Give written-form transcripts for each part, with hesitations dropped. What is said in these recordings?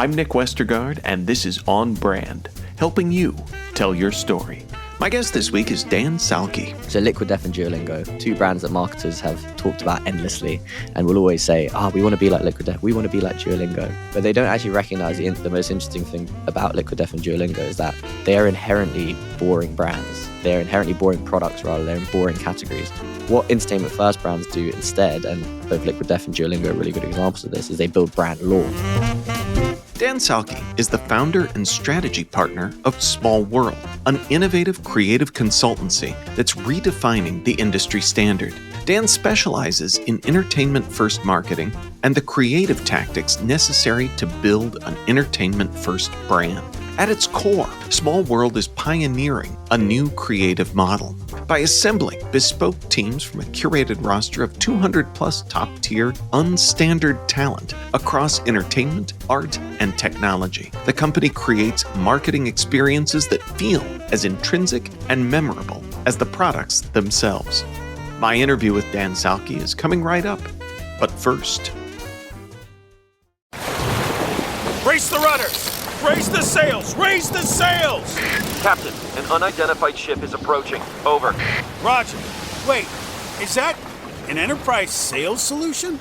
I'm Nick Westergaard, and this is On Brand, helping you tell your story. My guest this week is Dan Salkey. So Liquid Death and Duolingo, two brands that marketers have talked about endlessly and will always say, we want to be like Liquid Death, we want to be like Duolingo. But they don't actually recognize the most interesting thing about Liquid Death and Duolingo is that they are inherently boring brands. They're inherently boring products, rather. They're in boring categories. What entertainment first brands do instead, and both Liquid Death and Duolingo are really good examples of this, is they build brand lore. Dan Salkey is the founder and strategy partner of Small World, an innovative creative consultancy that's redefining the industry standard. Dan specializes in entertainment-first marketing and the creative tactics necessary to build an entertainment-first brand. At its core, Small World is pioneering a new creative model by assembling bespoke teams from a curated roster of 200-plus top-tier, unstandard talent across entertainment, art, and technology. The company creates marketing experiences that feel as intrinsic and memorable as the products themselves. My interview with Dan Salkey is coming right up. But first... Brace the rudders! Raise the sails! Raise the sails! Captain, an unidentified ship is approaching. Over. Roger. Wait, is that an enterprise sales solution?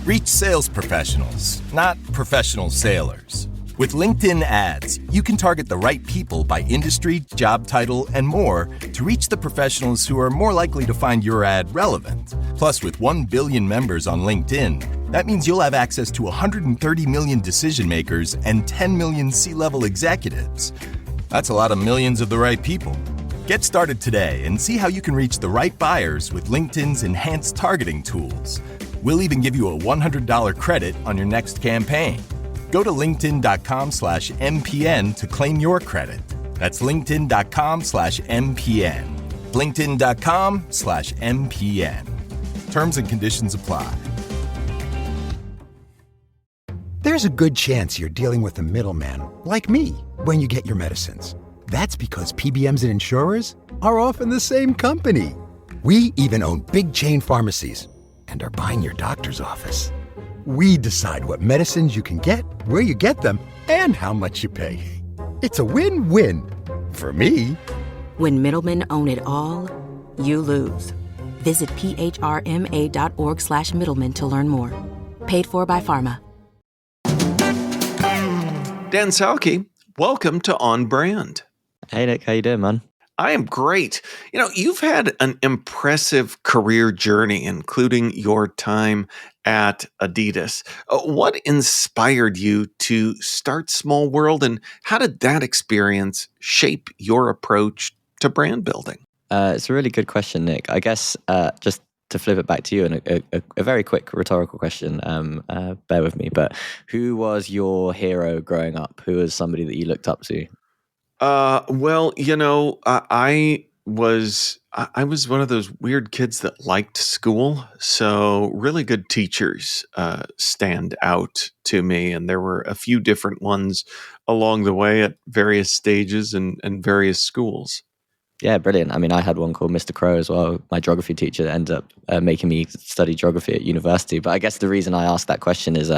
Reach sales professionals, not professional sailors. With LinkedIn ads, you can target the right people by industry, job title, and more to reach the professionals who are more likely to find your ad relevant. Plus, with 1 billion members on LinkedIn, that means you'll have access to 130 million decision makers and 10 million C-level executives. That's a lot of millions of the right people. Get started today and see how you can reach the right buyers with LinkedIn's enhanced targeting tools. We'll even give you a $100 credit on your next campaign. Go to linkedin.com/MPN to claim your credit. That's linkedin.com/MPN. linkedin.com/MPN. Terms and conditions apply. There's a good chance you're dealing with a middleman, like me, when you get your medicines. That's because PBMs and insurers are often the same company. We even own big chain pharmacies and are buying your doctor's office. We decide what medicines you can get, where you get them, and how much you pay. It's a win-win. For me. When middlemen own it all, you lose. Visit phrma.org/middlemen to learn more. Paid for by Pharma. Dan Salkey, welcome to On Brand. Hey Nick, how you doing, man? I am great. You've had an impressive career journey, including your time at Adidas. What inspired you to start Small World, and how did that experience shape your approach to brand building? It's a really good question, Nick. I guess just to flip it back to you, and a very quick rhetorical question, bear with me, but who was your hero growing up? Who was somebody that you looked up to? I was one of those weird kids that liked school. So really good teachers stand out to me. And there were a few different ones along the way at various stages and various schools. Yeah, brilliant. I mean, I had one called Mr. Crow as well. My geography teacher ended up making me study geography at university. But I guess the reason I asked that question is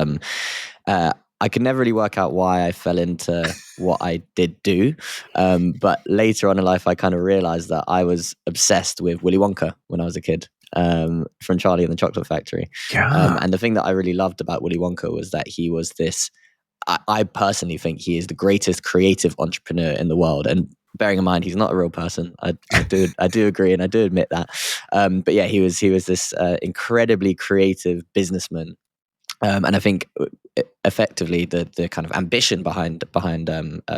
I could never really work out why I fell into what I did do. But later on in life, I kind of realized that I was obsessed with Willy Wonka when I was a kid, from Charlie and the Chocolate Factory. Yeah. And the thing that I really loved about Willy Wonka was that he was this, I personally think he is the greatest creative entrepreneur in the world. And bearing in mind, he's not a real person. I do agree, and I do admit that. But yeah, he was this incredibly creative businessman. And I think effectively the kind of ambition behind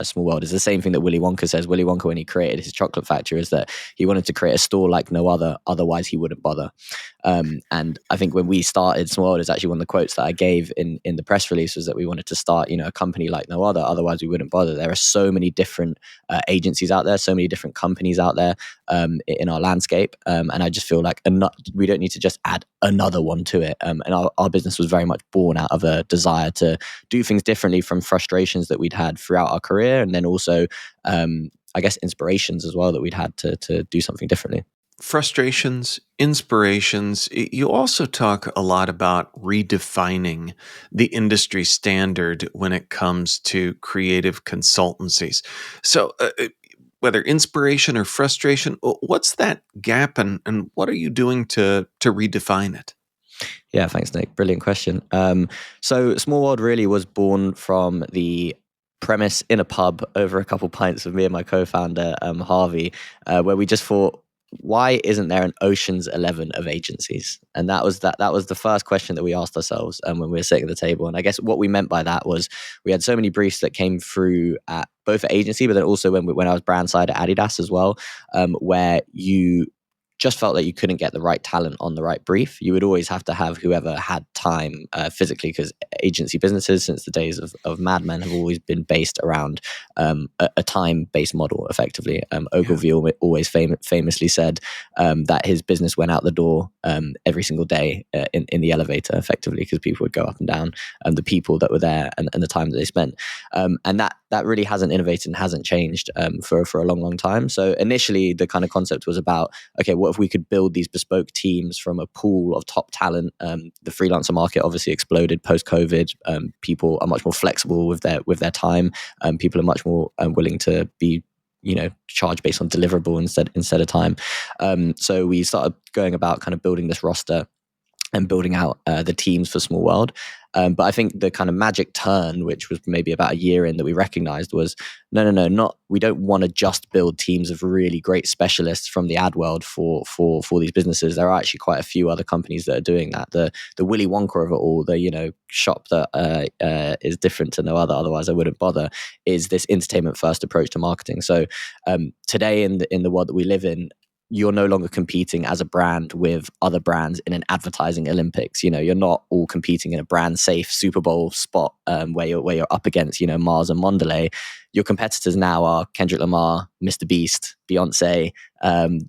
Small World is the same thing that Willy Wonka says. Willy Wonka, when he created his chocolate factory, is that he wanted to create a store like no other, otherwise he wouldn't bother. And I think when we started Small World, is actually one of the quotes that I gave in the press release, was that we wanted to start a company like no other, otherwise we wouldn't bother. There are so many different agencies out there, so many different companies out there in our landscape, and I just feel like we don't need to just add another one to it. And our business was very much born out of a desire to do things differently from frustrations that we'd had throughout our career, and then also I guess inspirations as well that we'd had to do something differently. frustrations, inspirations. You also talk a lot about redefining the industry standard when it comes to creative consultancies. So, whether inspiration or frustration, what's that gap, and what are you doing to redefine it? Yeah, thanks, Nick. Brilliant question. So Small World really was born from the premise in a pub over a couple pints with me and my co-founder, Harvey, where we just thought, why isn't there an Ocean's 11 of agencies? And that was the first question that we asked ourselves when we were sitting at the table. And I guess what we meant by that was we had so many briefs that came through at both at agency, but then also when I was brand side at Adidas as well, where you just felt that you couldn't get the right talent on the right brief. You would always have to have whoever had time physically, because agency businesses since the days of Mad Men have always been based around a time-based model, effectively. Ogilvy always famously said that his business went out the door every single day in the elevator, effectively, because people would go up and down, and the people that were there and the time that they spent. And that really hasn't innovated and hasn't changed for a long, long time. So initially, the kind of concept was about, okay, what if we could build these bespoke teams from a pool of top talent? The freelancer market obviously exploded post-COVID. People are much more flexible with their time. People are much more willing to be charged based on deliverable instead of time. So we started going about kind of building this roster and building out the teams for Small World. But I think the kind of magic turn, which was maybe about a year in, that we recognized was, we don't want to just build teams of really great specialists from the ad world for these businesses. There are actually quite a few other companies that are doing that. The Willy Wonka of it all, the shop that is different to no other, otherwise I wouldn't bother, is this entertainment first approach to marketing. So today in the world that we live in, you're no longer competing as a brand with other brands in an advertising Olympics. You're not all competing in a brand safe Super Bowl spot where you're up against, Mars and Mondelez. Your competitors now are Kendrick Lamar, Mr. Beast, Beyonce,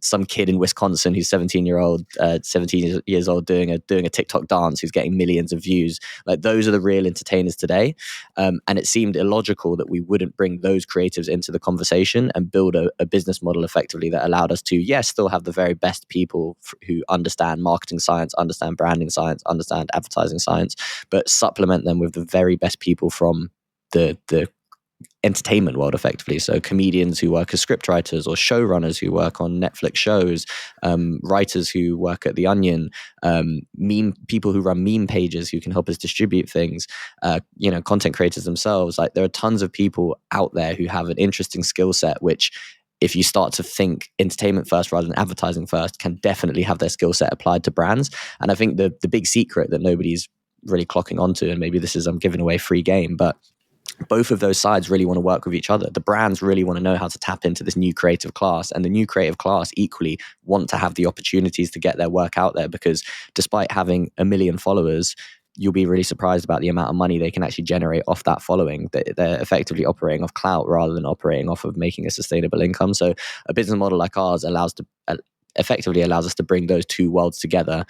some kid in Wisconsin who's 17 years old doing a TikTok dance who's getting millions of views. Like, those are the real entertainers today. And it seemed illogical that we wouldn't bring those creatives into the conversation and build a business model effectively that allowed us to, yes, still have the very best people who understand marketing science, understand branding science, understand advertising science, but supplement them with the very best people from the entertainment world, effectively. So comedians who work as scriptwriters, or showrunners who work on Netflix shows, writers who work at The Onion, people who run meme pages who can help us distribute things, content creators themselves. Like, there are tons of people out there who have an interesting skill set, which, if you start to think entertainment first rather than advertising first, can definitely have their skill set applied to brands. And I think the big secret that nobody's really clocking onto, and maybe this is, I'm giving away free game, but both of those sides really want to work with each other. The brands really want to know how to tap into this new creative class, and the new creative class equally want to have the opportunities to get their work out there, because despite having 1 million followers, you'll be really surprised about the amount of money they can actually generate off that following. They're effectively operating off clout rather than operating off of making a sustainable income. So a business model like ours effectively allows us to bring those two worlds together,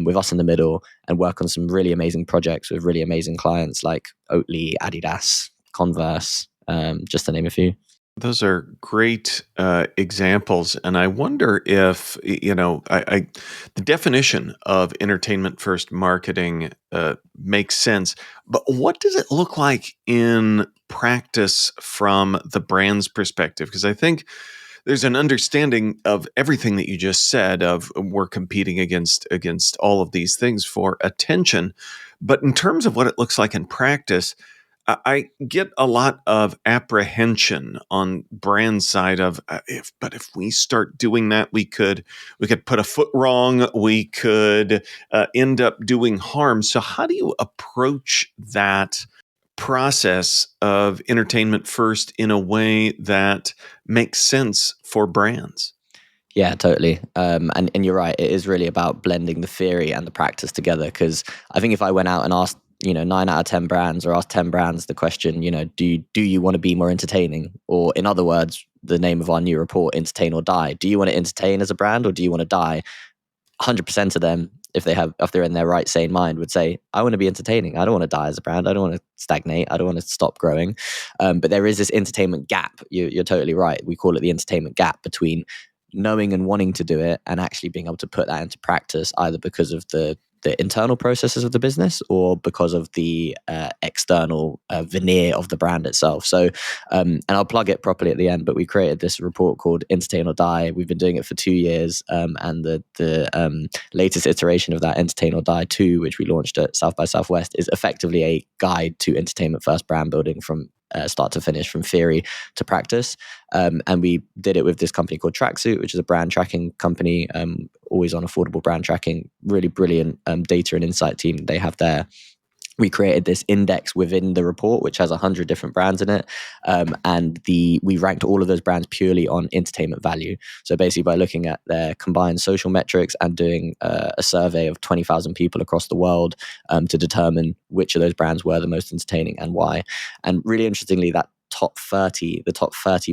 with us in the middle, and work on some really amazing projects with really amazing clients like Oatly, Adidas, Converse, just to name a few. Those are great examples, and I wonder if the definition of entertainment first marketing makes sense. But what does it look like in practice from the brand's perspective? Because I think there's an understanding of everything that you just said, of we're competing against all of these things for attention. But in terms of what it looks like in practice, I get a lot of apprehension on brand side of if we start doing that, we could put a foot wrong, we could end up doing harm. So how do you approach that process of entertainment first in a way that makes sense for brands? Yeah, totally. And you're right. It is really about blending the theory and the practice together. Because I think if I went out and asked 9 out of 10 brands, or ask 10 brands the question, do you want to be more entertaining? Or in other words, the name of our new report, Entertain or Die. Do you want to entertain as a brand, or do you want to die? 100% of them, if they're in their right sane mind, would say, I want to be entertaining. I don't want to die as a brand. I don't want to stagnate. I don't want to stop growing. But there is this entertainment gap. You're totally right. We call it the entertainment gap between knowing and wanting to do it and actually being able to put that into practice, either because of the internal processes of the business or because of the external veneer of the brand itself. So, and I'll plug it properly at the end, but we created this report called Entertain or Die. We've been doing it for 2 years. And the latest iteration of that, Entertain or Die 2, which we launched at South by Southwest, is effectively a guide to entertainment first brand building from start to finish, from theory to practice. And we did it with this company called Tracksuit, which is a brand tracking company, always on affordable brand tracking, really brilliant data and insight team they have there. We created this index within the report, which has 100 different brands in it. And we ranked all of those brands purely on entertainment value. So basically by looking at their combined social metrics and doing a survey of 20,000 people across the world to determine which of those brands were the most entertaining and why. And really interestingly, the top 30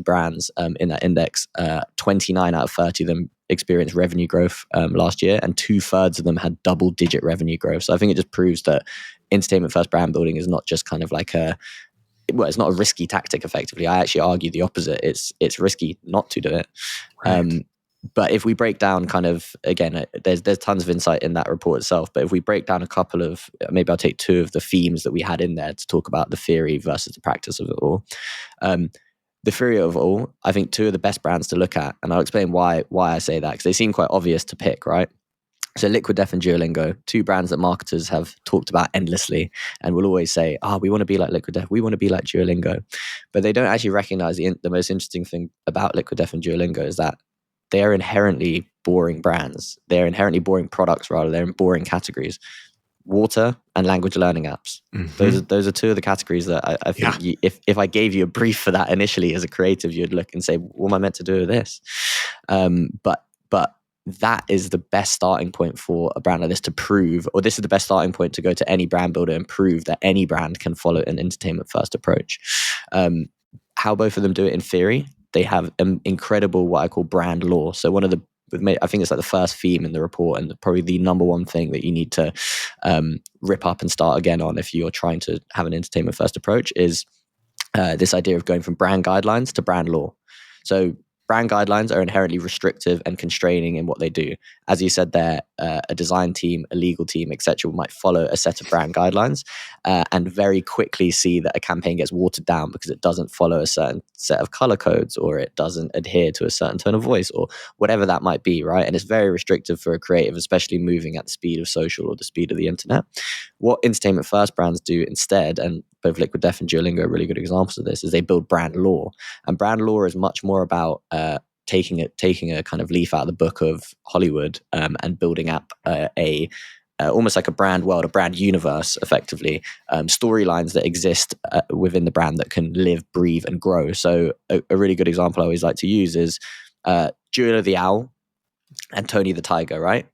brands in that index, 29 out of 30 of them experienced revenue growth last year, and 2/3 of them had double-digit revenue growth. So I think it just proves that entertainment first brand building is not just kind of like it's not a risky tactic effectively. I actually argue the opposite. It's risky not to do it. Right. But if we break down kind of, again, there's tons of insight in that report itself, but if we break down a couple of, maybe I'll take 2 of the themes that we had in there to talk about the theory versus the practice of it all. The theory of it all, I think 2 of the best brands to look at, and I'll explain why I say that, because they seem quite obvious to pick, right? So Liquid Death and Duolingo, 2 brands that marketers have talked about endlessly and will always say, we want to be like Liquid Death, we want to be like Duolingo. But they don't actually recognize the most interesting thing about Liquid Death and Duolingo is that they are inherently boring brands. They're inherently boring products, rather. They're in boring categories. Water and language learning apps. Mm-hmm. Those are 2 of the categories that I think if I gave you a brief for that initially as a creative, you'd look and say, what am I meant to do with this? But that is the best starting point for a brand like this to prove, or this is the best starting point to go to any brand builder and prove that any brand can follow an entertainment first approach. How both of them do it in theory, they have an incredible, what I call brand lore. So I think it's like the first theme in the report, and probably the number one thing that you need to rip up and start again on if you're trying to have an entertainment first approach is this idea of going from brand guidelines to brand lore. So brand guidelines are inherently restrictive and constraining in what they do. As you said there, a design team, a legal team, etc., might follow a set of brand guidelines and very quickly see that a campaign gets watered down because it doesn't follow a certain set of color codes, or it doesn't adhere to a certain tone of voice, or whatever that might be, right? And it's very restrictive for a creative, especially moving at the speed of social or the speed of the internet. What entertainment first brands do instead, and both Liquid Death and Duolingo are really good examples of this, is they build brand lore. And brand lore is much more about taking a kind of leaf out of the book of Hollywood and building up almost like a brand world, a brand universe, effectively, storylines that exist within the brand that can live, breathe, and grow. So a really good example I always like to use is Julia the Owl and Tony the Tiger, right?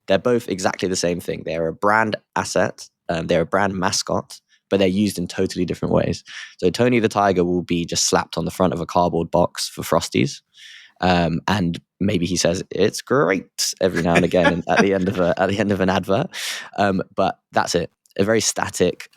They're both exactly the same thing. They're a brand asset, they're a brand mascot, but they're used in totally different ways. So Tony the Tiger will be just slapped on the front of a cardboard box for Frosties. And maybe he says it's great every now and again at the end of an advert, but that's it. A very static,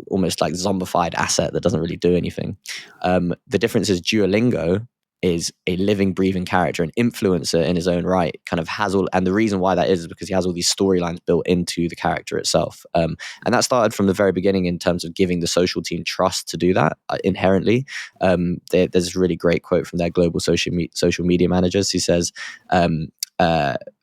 almost like zombified asset that doesn't really do anything. The difference is Duolingo is a living, breathing character, an influencer in his own right, kind of has all, and the reason why that is because he has all these storylines built into the character itself. And that started from the very beginning in terms of giving the social team trust to do that inherently. There's this really great quote from their global social media managers who says,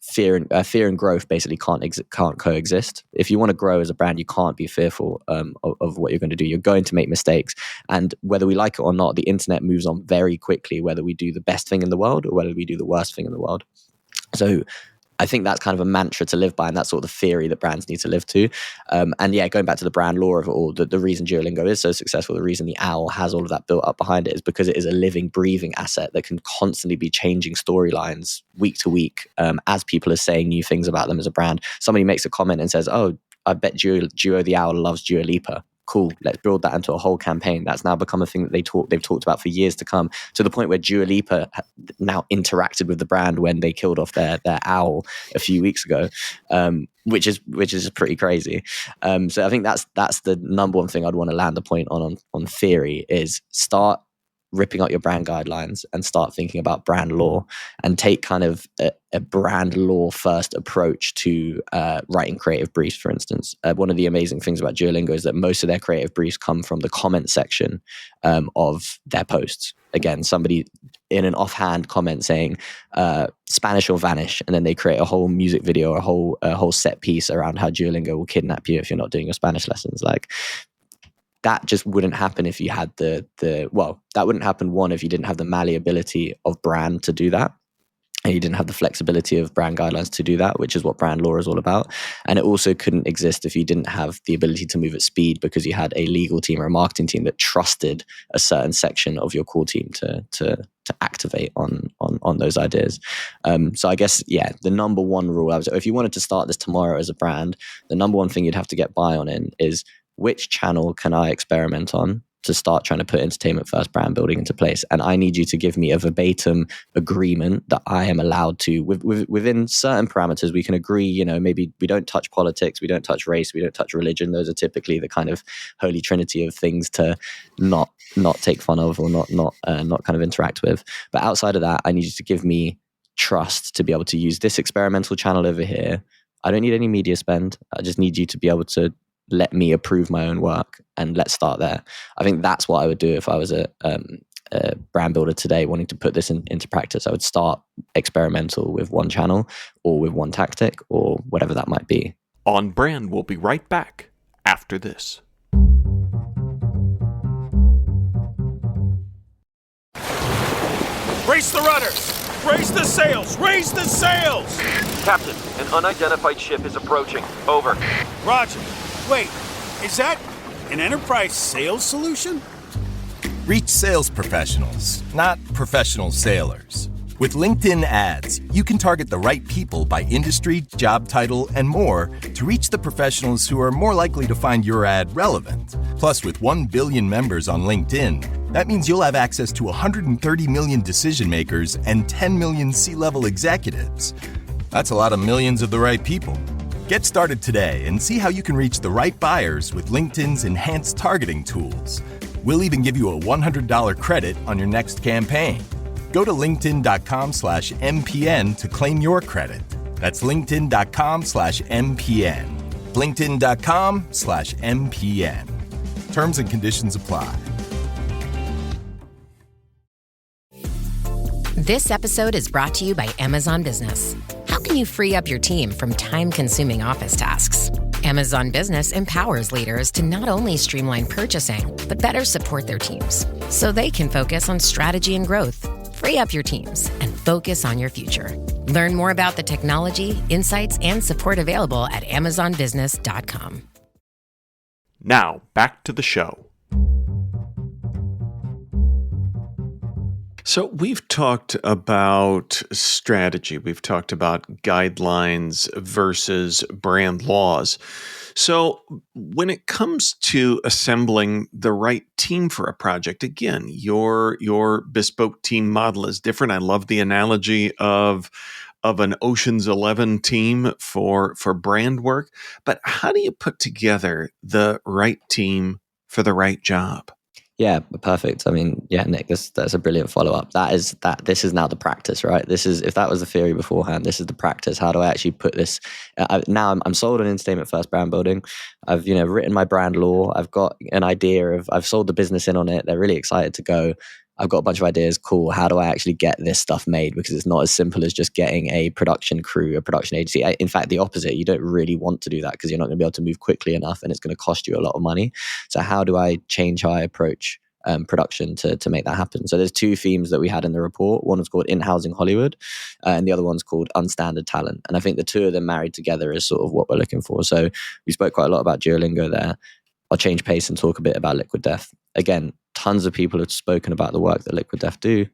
fear and growth basically can't coexist. If you want to grow as a brand, you can't be fearful of what you're going to do. You're going to make mistakes, and whether we like it or not, the internet moves on very quickly, whether we do the best thing in the world or whether we do the worst thing in the world. So I think that's kind of a mantra to live by, and that's sort of the theory that brands need to live to. And yeah, going back to the brand lore of it all, the reason Duolingo is so successful, the reason the owl has all of that built up behind it is because it is a living, breathing asset that can constantly be changing storylines week to week as people are saying new things about them as a brand. Somebody makes a comment and says, oh, I bet Duo the Owl loves Dua Lipa. Cool, let's build that into a whole campaign. That's now become a thing that they've talked about for years to come, to the point where Dua Lipa now interacted with the brand when they killed off their owl a few weeks ago, which is pretty crazy. So I think that's the number one thing I'd want to land the point on theory is start ripping out your brand guidelines and start thinking about brand law, and take kind of a brand law first approach to writing creative briefs, for instance. One of the amazing things about Duolingo is that most of their creative briefs come from the comment section of their posts. Again, somebody in an offhand comment saying Spanish or vanish, and then they create a whole music video, a whole set piece around how Duolingo will kidnap you if you're not doing your Spanish lessons. Like, that just wouldn't happen if you had that wouldn't happen, one, if you didn't have the malleability of brand to do that, and you didn't have the flexibility of brand guidelines to do that, which is what brand law is all about. And it also couldn't exist if you didn't have the ability to move at speed, because you had a legal team or a marketing team that trusted a certain section of your core team to activate on those ideas. So I guess, the number one rule, if you wanted to start this tomorrow as a brand, the number one thing you'd have to get buy-on in is, which channel can I experiment on to start trying to put entertainment first brand building into place? And I need you to give me a verbatim agreement that I am allowed to, within certain parameters, we can agree, maybe we don't touch politics, we don't touch race, we don't touch religion. Those are typically the kind of holy trinity of things to not take fun of, or not kind of interact with. But outside of that, I need you to give me trust to be able to use this experimental channel over here. I don't need any media spend. I just need you to be able to let me approve my own work, and let's start there. I think that's what I would do if I was a brand builder today wanting to put this into practice. I would start experimental with one channel or with one tactic or whatever that might be. On Brand, we'll be right back after this. Brace the rudders! Raise the sails! Raise the sails! Captain, an unidentified ship is approaching. Over. Roger. Wait, is that an enterprise sales solution? Reach sales professionals, not professional sailors. With LinkedIn ads, you can target the right people by industry, job title, and more to reach the professionals who are more likely to find your ad relevant. Plus, with 1 billion members on LinkedIn, that means you'll have access to 130 million decision makers and 10 million C-level executives. That's a lot of millions of the right people. Get started today and see how you can reach the right buyers with LinkedIn's enhanced targeting tools. We'll even give you a $100 credit on your next campaign. Go to linkedin.com/MPN to claim your credit. That's linkedin.com/MPN. linkedin.com/MPN. Terms and conditions apply. This episode is brought to you by Amazon Business. How can you free up your team from time-consuming office tasks? Amazon Business empowers leaders to not only streamline purchasing, but better support their teams so they can focus on strategy and growth. Free up your teams and focus on your future. Learn more about the technology, insights, and support available at amazonbusiness.com. Now, back to the show. So we've talked about strategy. We've talked about guidelines versus brand laws. So when it comes to assembling the right team for a project, again, your bespoke team model is different. I love the analogy of an Ocean's 11 team for brand work. But how do you put together the right team for the right job? Yeah, perfect. I mean, Nick, that's a brilliant follow-up. This is now the practice, right? If that was the theory beforehand, this is the practice. How do I actually put this? Now I'm sold on entertainment first brand building. I've written my brand law. I've got an idea I've sold the business in on it. They're really excited to go. I've got a bunch of ideas. Cool. How do I actually get this stuff made? Because it's not as simple as just getting a production crew, a production agency. In fact, the opposite. You don't really want to do that because you're not going to be able to move quickly enough and it's going to cost you a lot of money. So how do I change how I approach production to make that happen? So there's two themes that we had in the report. One was called in-housing Hollywood and the other one's called unstandard talent. And I think the two of them married together is sort of what we're looking for. So we spoke quite a lot about Duolingo there. I'll change pace and talk a bit about Liquid Death. Again, tons of people have spoken about the work that Liquid Death do.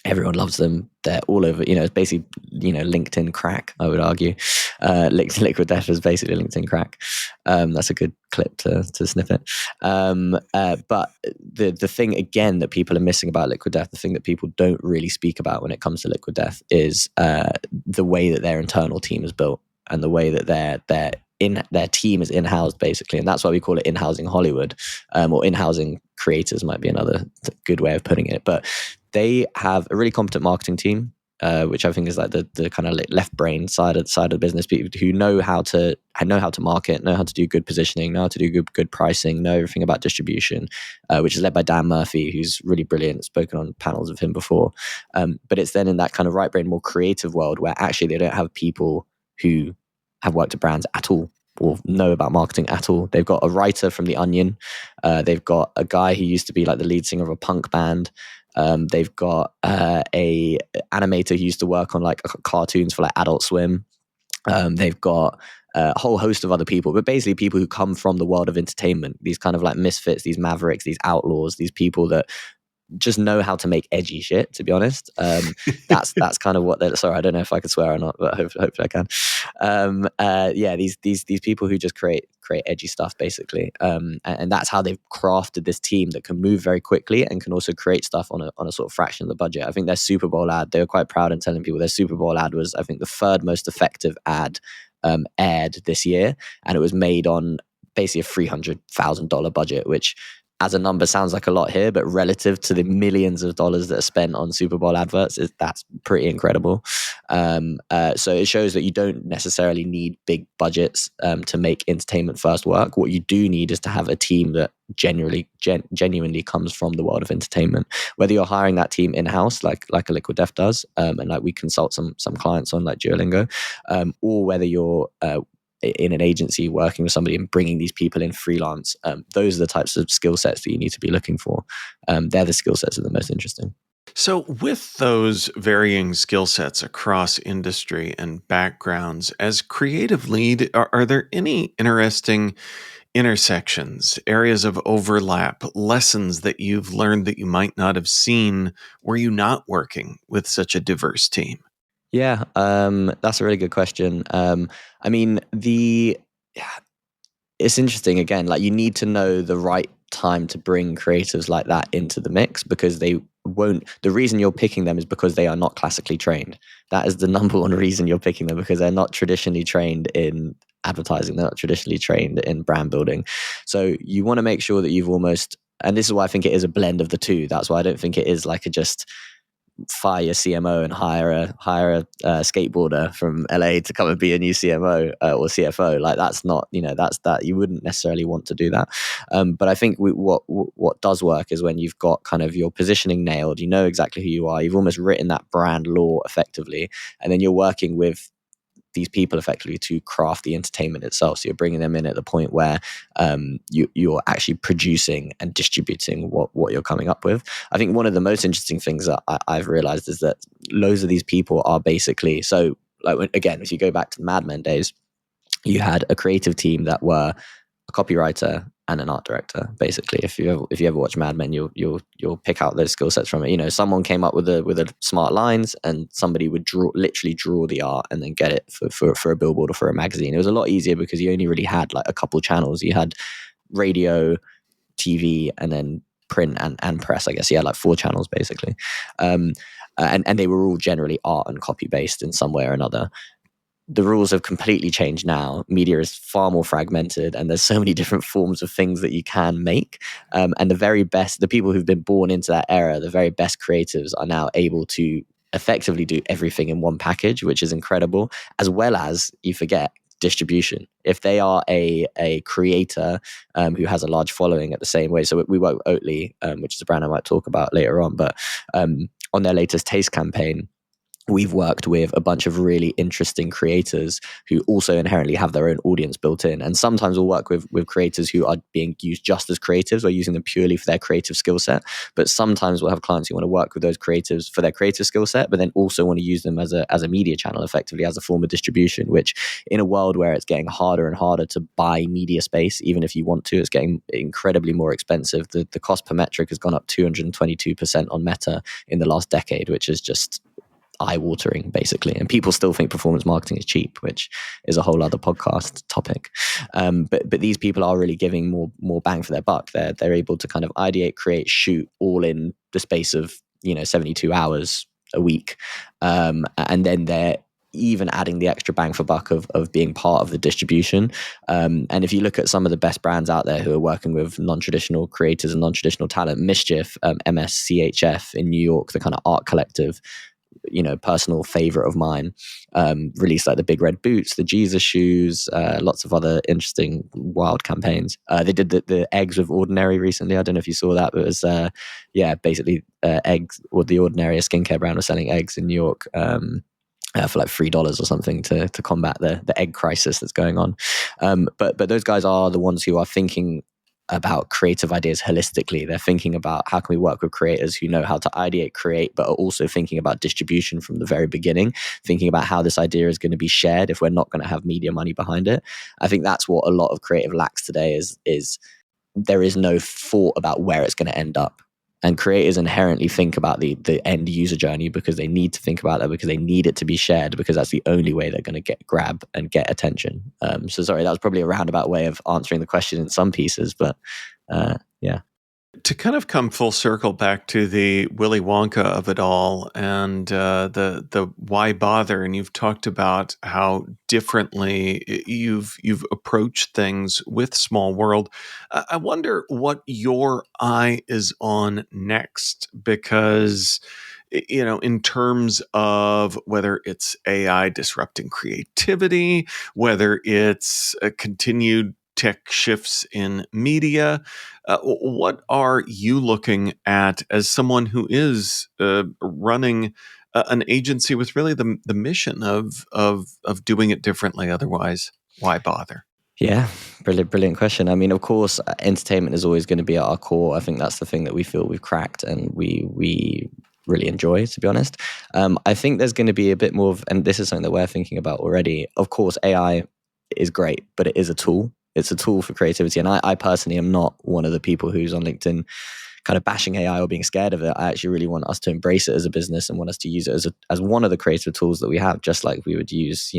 Everyone loves them. They're all over, it's basically, LinkedIn crack, I would argue. Liquid Death is basically LinkedIn crack. That's a good clip to snip it. But the thing, again, that people are missing about Liquid Death, the thing that people don't really speak about when it comes to Liquid Death is the way that their internal team is built and the way that their team is in-housed, basically. And that's why we call it in-housing Hollywood or in-housing creators might be another good way of putting it. But they have a really competent marketing team, which I think is like the kind of left brain side of the business, people who know how to market, know how to do good positioning, know how to do good pricing, know everything about distribution, which is led by Dan Murphy, who's really brilliant. Spoken on panels of him before. But it's then in that kind of right brain, more creative world where actually they don't have people who have worked at brands at all or know about marketing at all. They've got a writer from The Onion. They've got a guy who used to be like the lead singer of a punk band. They've got a animator who used to work on like cartoons for like Adult Swim. They've got a whole host of other people, but basically people who come from the world of entertainment, these kind of like misfits, these mavericks, these outlaws, these people that just know how to make edgy shit, to be honest. That's kind of what they're, sorry, I don't know if I could swear or not, but hopefully I can. These people who just create edgy stuff, basically. And that's how they've crafted this team that can move very quickly and can also create stuff on a sort of fraction of the budget. I think their Super Bowl ad, they were quite proud in telling people their Super Bowl ad was, I think, the third most effective ad aired this year. And it was made on basically a $300,000 budget, which as a number sounds like a lot here, but relative to the millions of dollars that are spent on Super Bowl adverts, that's pretty incredible. So it shows that you don't necessarily need big budgets to make entertainment first work. What you do need is to have a team that genuinely comes from the world of entertainment. Whether you're hiring that team in-house, like a Liquid Death does, and like we consult some clients on like Duolingo, or whether you're in an agency working with somebody and bringing these people in freelance, those are the types of skill sets that you need to be looking for. They're the skill sets that are the most interesting. So with those varying skill sets across industry and backgrounds, as creative lead, are there any interesting intersections, areas of overlap, lessons that you've learned that you might not have seen were you not working with such a diverse team? Yeah, that's a really good question. I mean, it's interesting again, like you need to know the right time to bring creatives like that into the mix, because the reason you're picking them is because they are not classically trained. That is the number one reason you're picking them, because they're not traditionally trained in advertising. They're not traditionally trained in brand building. So you want to make sure that you've almost, and this is why I think it is a blend of the two. That's why I don't think it is like a just fire your CMO and hire a skateboarder from LA to come and be a new CMO or CFO. Like that's not, that you wouldn't necessarily want to do that. But I think what does work is when you've got kind of your positioning nailed, you know exactly who you are, you've almost written that brand law effectively, and then you're working with these people effectively to craft the entertainment itself. So you're bringing them in at the point where you're actually producing and distributing what you're coming up with. I think one of the most interesting things that I've realized is that loads of these people are basically, so like again, if you go back to the Mad Men days, you had a creative team that were a copywriter and an art director. Basically, if you ever watch Mad Men, you'll pick out those skill sets from it. Someone came up with a smart lines, and somebody would literally draw the art and then get it for a billboard or for a magazine. It was a lot easier because you only really had like a couple channels. You had radio, TV, and then print and press. I guess you had like 4 channels basically, and they were all generally art and copy based in some way or another. The rules have completely changed now. Media is far more fragmented, and there's so many different forms of things that you can make. And the people who've been born into that era, the very best creatives, are now able to effectively do everything in one package, which is incredible, as well as, you forget, distribution. If they are a creator who has a large following at the same way. So we work with Oatly, which is a brand I might talk about later on, but on their latest taste campaign, we've worked with a bunch of really interesting creators who also inherently have their own audience built in. And sometimes we'll work with creators who are being used just as creatives or using them purely for their creative skill set. But sometimes we'll have clients who want to work with those creatives for their creative skill set, but then also want to use them as a media channel, effectively as a form of distribution, which in a world where it's getting harder and harder to buy media space, even if you want to, it's getting incredibly more expensive. The cost per metric has gone up 222% on Meta in the last decade, which is just eye-watering, basically. And people still think performance marketing is cheap, which is a whole other podcast topic. But these people are really giving more bang for their buck. They're able to kind of ideate, create, shoot all in the space of 72 hours a week, and then they're even adding the extra bang for buck of being part of the distribution. And if you look at some of the best brands out there who are working with non-traditional creators and non-traditional talent, Mischief, MSCHF in New York, the kind of art collective, personal favorite of mine, released like the Big Red Boots, the Jesus shoes, lots of other interesting wild campaigns. They did the eggs with Ordinary recently. I don't know if you saw that, but it was basically eggs, or the Ordinary, a skincare brand, was selling eggs in New York for like $3 or something to combat the egg crisis that's going on. But those guys are the ones who are thinking about creative ideas holistically. They're thinking about how can we work with creators who know how to ideate, create, but are also thinking about distribution from the very beginning, thinking about how this idea is going to be shared if we're not going to have media money behind it. I think that's what a lot of creative lacks today is there is no thought about where it's going to end up. And creators inherently think about the end user journey because they need to think about that, because they need it to be shared, because that's the only way they're going to grab and get attention. So sorry, that was probably a roundabout way of answering the question in some pieces, but yeah. To kind of come full circle back to the Willy Wonka of it all and the why bother, and you've talked about how differently you've approached things with Small World. I wonder what your eye is on next, because in terms of whether it's AI disrupting creativity, whether it's a continued tech shifts in media. What are you looking at as someone who is running an agency with really the mission of doing it differently? Otherwise, why bother? Yeah, brilliant question. I mean, of course, entertainment is always going to be at our core. I think that's the thing that we feel we've cracked and we really enjoy, to be honest. I think there's going to be a bit more of, and this is something that we're thinking about already. Of course, AI is great, but it is a tool. It's a tool for creativity. And I personally am not one of the people who's on LinkedIn kind of bashing AI or being scared of it. I actually really want us to embrace it as a business and want us to use it as one of the creative tools that we have, just like we would use,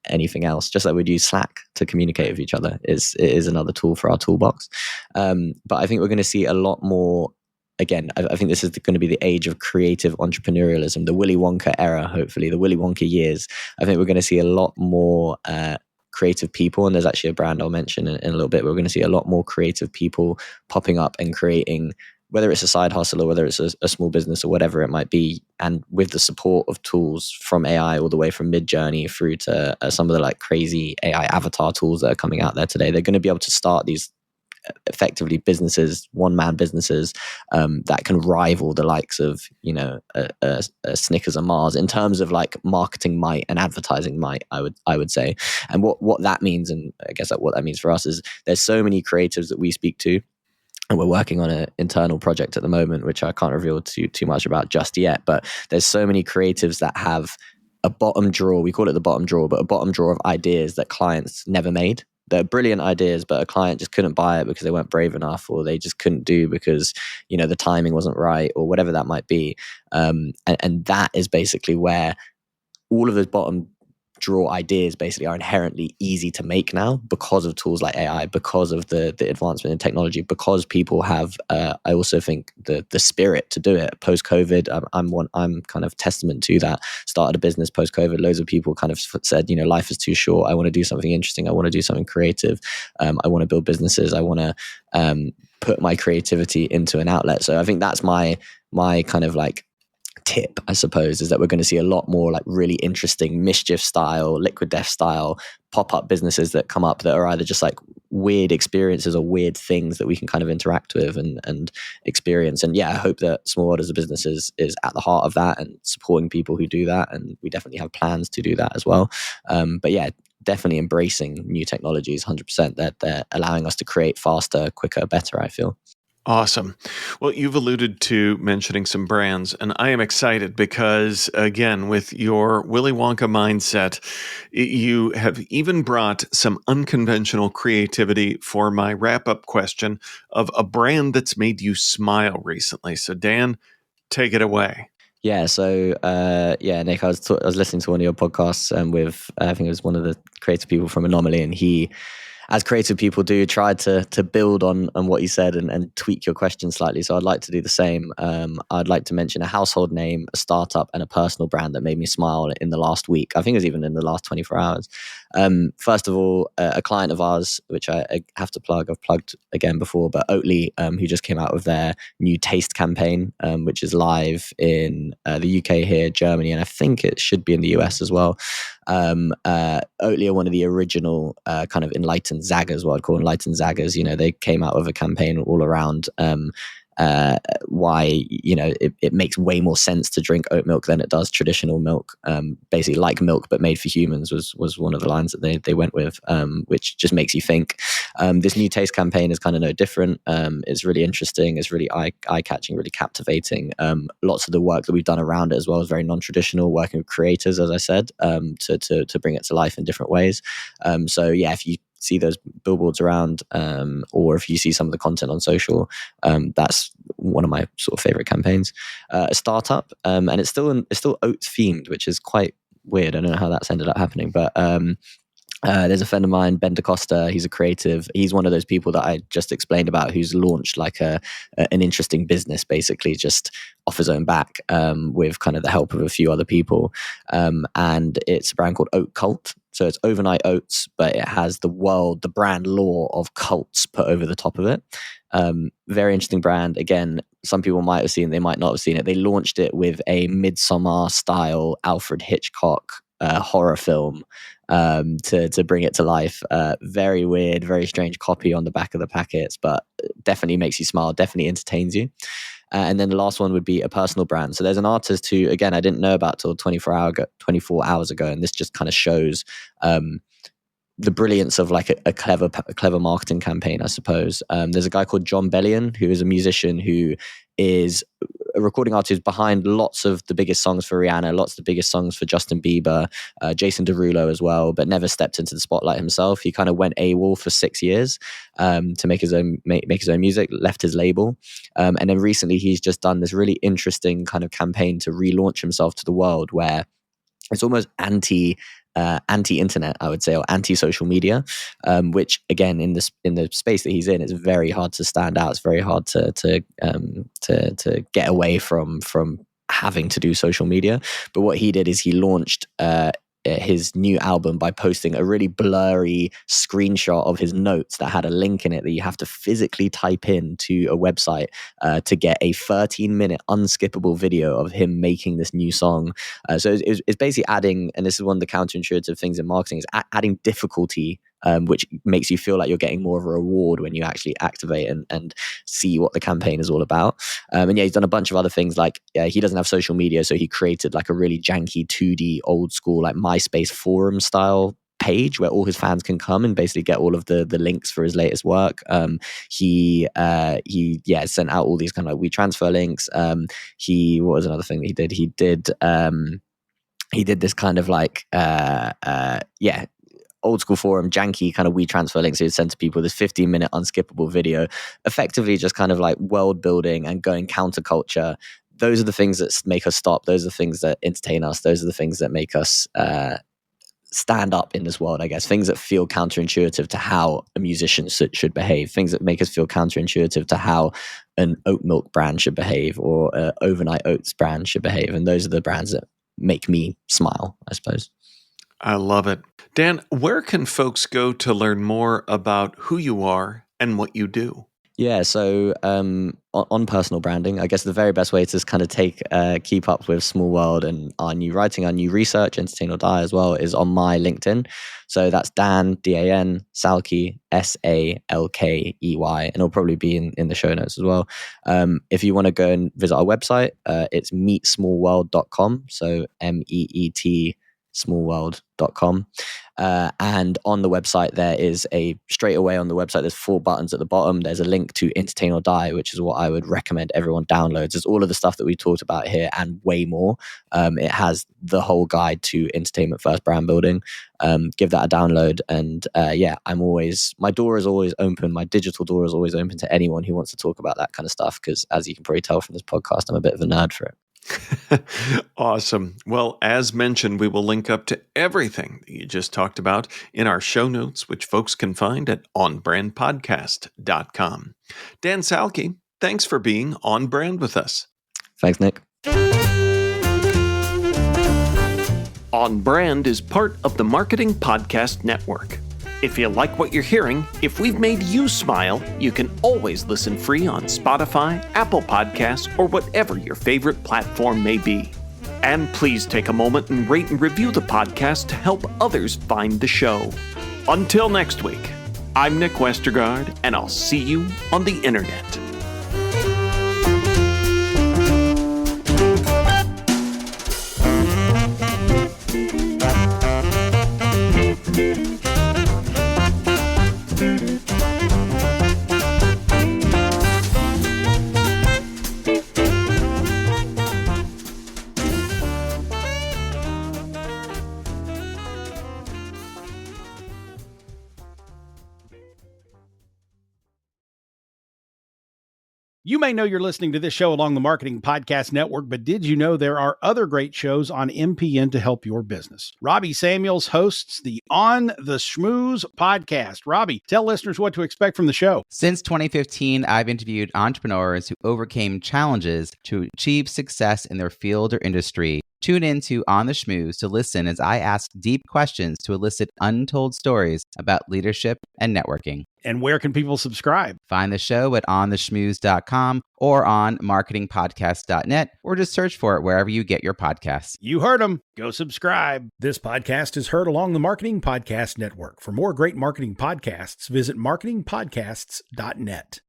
anything else, just like we'd use Slack to communicate with each other. It is another tool for our toolbox. But I think we're going to see a lot more. Again, I think this is going to be the age of creative entrepreneurialism, the Willy Wonka era, hopefully, the Willy Wonka years. I think we're going to see a lot more creative people, and there's actually a brand I'll mention in a little bit. We're going to see a lot more creative people popping up and creating, whether it's a side hustle or whether it's a small business or whatever it might be, and with the support of tools from AI all the way from Midjourney through to some of the like crazy AI avatar tools that are coming out there today. They're going to be able to start these effectively businesses, one-man businesses that can rival the likes of a Snickers and Mars in terms of like marketing might and advertising might, I would say. And what that means, and I guess what that means for us, is there's so many creatives that we speak to, and we're working on an internal project at the moment, which I can't reveal too much about just yet, but there's so many creatives that have a bottom drawer, we call it the bottom drawer, but a bottom drawer of ideas that clients never made. They're brilliant ideas, but a client just couldn't buy it because they weren't brave enough, or they just couldn't do because, the timing wasn't right, or whatever that might be. And that is basically where all of those bottom drawer ideas basically are inherently easy to make now because of tools like AI, because of the advancement in technology, because people have, I also think, the spirit to do it. Post-COVID, I'm kind of testament to that. Started a business post-COVID. Loads of people kind of said, life is too short. I want to do something interesting. I want to do something creative. I want to build businesses. I want to put my creativity into an outlet. So I think that's my kind of like tip, I suppose, is that we're going to see a lot more like really interesting Mischief style, Liquid Death style pop-up businesses that come up that are either just like weird experiences or weird things that we can kind of interact with and experience. And yeah, I hope that Small World as a business is at the heart of that and supporting people who do that. And we definitely have plans to do that as well. But yeah, definitely embracing new technologies 100%, that they're allowing us to create faster, quicker, better, I feel. Awesome. Well, you've alluded to mentioning some brands, and I am excited because, again, with your Willy Wonka mindset, you have even brought some unconventional creativity for my wrap-up question of a brand that's made you smile recently. So, Dan, take it away. Yeah, so Nick, I was listening to one of your podcasts with I think it was one of the creative people from Anomaly, and as creative people do, try to build on what you said and tweak your question slightly. So I'd like to do the same. I'd like to mention a household name, a startup, and a personal brand that made me smile in the last week. I think it was even in the last 24 hours. First of all, a client of ours, which I have to plug, I've plugged again before, but Oatly, who just came out with their new taste campaign, which is live in the UK here, Germany, and I think it should be in the US as well. Oatly are one of the original kind of enlightened zaggers, what I'd call enlightened zaggers. You know, they came out with a campaign all around why, you know, it makes way more sense to drink oat milk than it does traditional milk. Basically like milk but made for humans was one of the lines that they went with, which just makes you think. This new taste campaign is kind of no different. It's really interesting. It's really eye-catching, really captivating. Lots of the work that we've done around it as well is very non-traditional, working with creators, as I said, to bring it to life in different ways. So yeah, if you see those billboards around, or if you see some of the content on social, that's one of my sort of favorite campaigns. A startup, and it's still oats themed, which is quite weird. I don't know how that's ended up happening, but there's a friend of mine, Ben DaCosta. He's a creative. He's one of those people that I just explained about, who's launched like an interesting business, basically just off his own back, with kind of the help of a few other people. And it's a brand called Oat Cult. So it's overnight oats, but it has the brand lore of cults put over the top of it. Very interesting brand. Again, some people might have seen it, they might not have seen it. They launched it with a Midsommar style Alfred Hitchcock horror film to bring it to life. Very weird, very strange copy on the back of the packets, but definitely makes you smile, definitely entertains you. And then the last one would be a personal brand. So there's an artist who, again, I didn't know about till 24 hours ago. And this just kind of shows the brilliance of like a clever marketing campaign, I suppose. There's a guy called John Bellion, who is a musician who is a recording artist behind lots of the biggest songs for Rihanna, lots of the biggest songs for Justin Bieber, Jason Derulo as well, but never stepped into the spotlight himself. He kind of went AWOL for 6 years to make his own music, left his label. And then recently he's just done this really interesting kind of campaign to relaunch himself to the world, where it's almost anti-internet, I would say, or anti-social media, which again, in the space that he's in, it's very hard to stand out. It's very hard to get away from having to do social media. But what he did is he launched his new album by posting a really blurry screenshot of his notes that had a link in it that you have to physically type in to a website to get a 13-minute unskippable video of him making this new song. So it's basically adding, and this is one of the counterintuitive things in marketing, is adding difficulty, which makes you feel like you're getting more of a reward when you actually activate and see what the campaign is all about. And yeah, he's done a bunch of other things, like he doesn't have social media, so he created like a really janky 2D old school like MySpace forum style page where all his fans can come and basically get all of the links for his latest work. He sent out all these kind of like WeTransfer links. What was another thing that he did? He did this kind of like old school forum, janky kind of WeTransfer links he would send to people, this 15-minute unskippable video, effectively just kind of like world building and going counterculture. Those are the things that make us stop. Those are the things that entertain us. Those are the things that make us stand up in this world, I guess. Things that feel counterintuitive to how a musician should behave. Things that make us feel counterintuitive to how an oat milk brand should behave, or an overnight oats brand should behave. And those are the brands that make me smile, I suppose. I love it. Dan, where can folks go to learn more about who you are and what you do? Yeah, so on personal branding, I guess the very best way to just kind of keep up with Small World and our new writing, our new research, Entertain or Die as well, is on my LinkedIn. So that's Dan, Dan, Salkey, Salkey, and it'll probably be in the show notes as well. If you want to go and visit our website, it's meetsmallworld.com, so MEET smallworld.com. And on the website, straight away on the website, there's 4 buttons at the bottom. There's a link to Entertain or Die, which is what I would recommend everyone downloads. It's all of the stuff that we talked about here and way more. It has the whole guide to entertainment first brand building. Give that a download. And my door is always open. My digital door is always open to anyone who wants to talk about that kind of stuff, because as you can probably tell from this podcast, I'm a bit of a nerd for it. Awesome. Well, as mentioned, we will link up to everything that you just talked about in our show notes, which folks can find at onbrandpodcast.com. Dan Salkey, thanks for being on brand with us. Thanks, Nick. On Brand is part of the Marketing Podcast Network. If you like what you're hearing, if we've made you smile, you can always listen free on Spotify, Apple Podcasts, or whatever your favorite platform may be. And please take a moment and rate and review the podcast to help others find the show. Until next week, I'm Nick Westergaard, and I'll see you on the internet. You may know you're listening to this show along the Marketing Podcast Network, but did you know there are other great shows on MPN to help your business? Robbie Samuels hosts the On the Schmooze podcast. Robbie, tell listeners what to expect from the show. Since 2015, I've interviewed entrepreneurs who overcame challenges to achieve success in their field or industry. Tune in to On the Schmooze to listen as I ask deep questions to elicit untold stories about leadership and networking. And where can people subscribe? Find the show at ontheschmooze.com or on marketingpodcast.net, or just search for it wherever you get your podcasts. You heard them. Go subscribe. This podcast is heard along the Marketing Podcast Network. For more great marketing podcasts, visit marketingpodcasts.net.